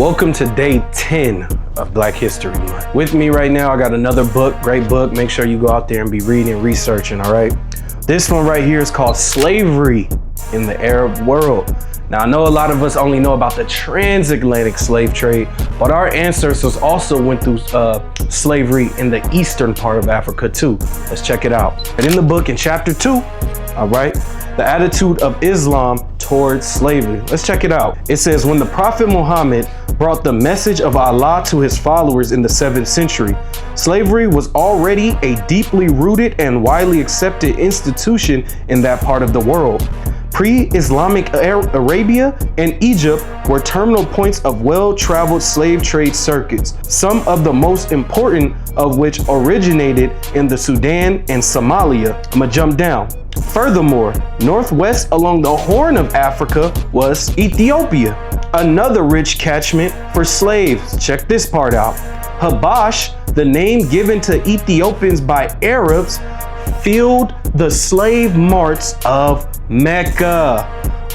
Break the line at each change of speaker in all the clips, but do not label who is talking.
Welcome to day 10 of Black History Month. With me right now, I got another book, great book. Make sure you go out there and be reading, researching, all right? This one right here is called Slavery in the Arab World. Now, I know a lot of us only know about the transatlantic slave trade, but our ancestors also went through slavery in the eastern part of Africa too. Let's check it out. And in the book, in chapter 2, all right, the attitude of Islam towards slavery. Let's check it out. It says, when the Prophet Muhammad brought the message of Allah to his followers in the 7th century, slavery was already a deeply rooted and widely accepted institution in that part of the world. Pre-Islamic Arabia and Egypt were terminal points of well-traveled slave trade circuits, some of the most important of which originated in the Sudan and Somalia. I'm gonna jump down. Furthermore, northwest along the Horn of Africa was Ethiopia, another rich catchment for slaves. Check this part out. Habash, the name given to Ethiopians by Arabs, filled the slave marts of Mecca,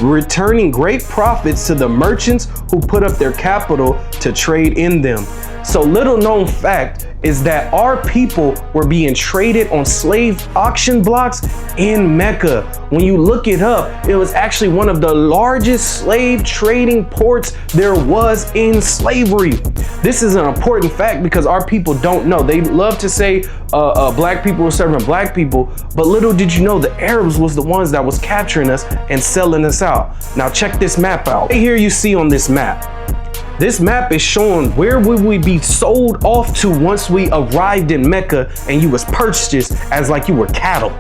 returning great profits to the merchants who put up their capital to trade in them. So little known fact is that our people were being traded on slave auction blocks in Mecca. When you look it up, it was actually one of the largest slave trading ports there was in slavery. This is an important fact because our people don't know. They love to say black people were serving black people, but little did you know the Arabs was the ones that was capturing us and selling us out. Now check this map out. Right here you see on this map. This map is showing where would we be sold off to once we arrived in Mecca and you was purchased as like you were cattle.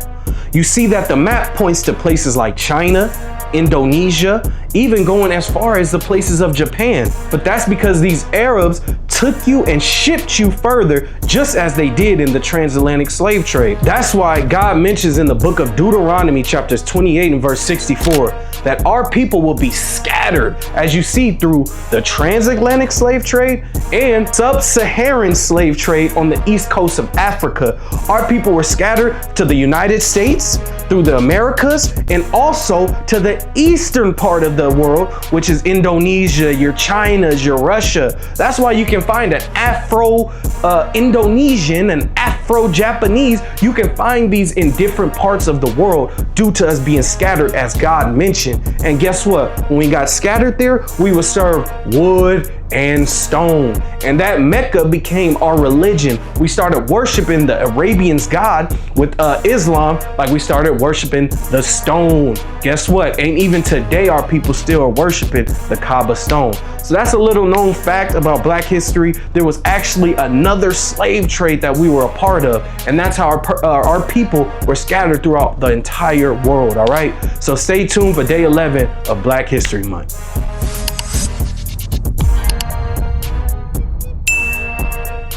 You see that the map points to places like China, Indonesia, even going as far as the places of Japan. But that's because these Arabs took you and shipped you further, just as they did in the transatlantic slave trade. That's why God mentions in the book of Deuteronomy chapters 28 and verse 64 that our people will be scattered, as you see through the transatlantic slave trade and sub-Saharan slave trade on the east coast of Africa. Our people were scattered to the United States, through the Americas, and also to the eastern part of the world, which is Indonesia, your Chinas, your Russia. That's why you can find an Afro-Indonesian and Afro-Japanese. You can find these in different parts of the world due to us being scattered, as God mentioned. And guess what? When we got scattered there, we would serve wood and stone. And that Mecca became our religion. We started worshiping the Arabians' God with Islam, like we started worshiping the stone. Guess what? And even today, our people still are worshiping the Kaaba stone. So that's a little known fact about Black history. There was actually another slave trade that we were a part of. And that's how our people were scattered throughout the entire world, all right? So stay tuned for day 11 of Black History Month.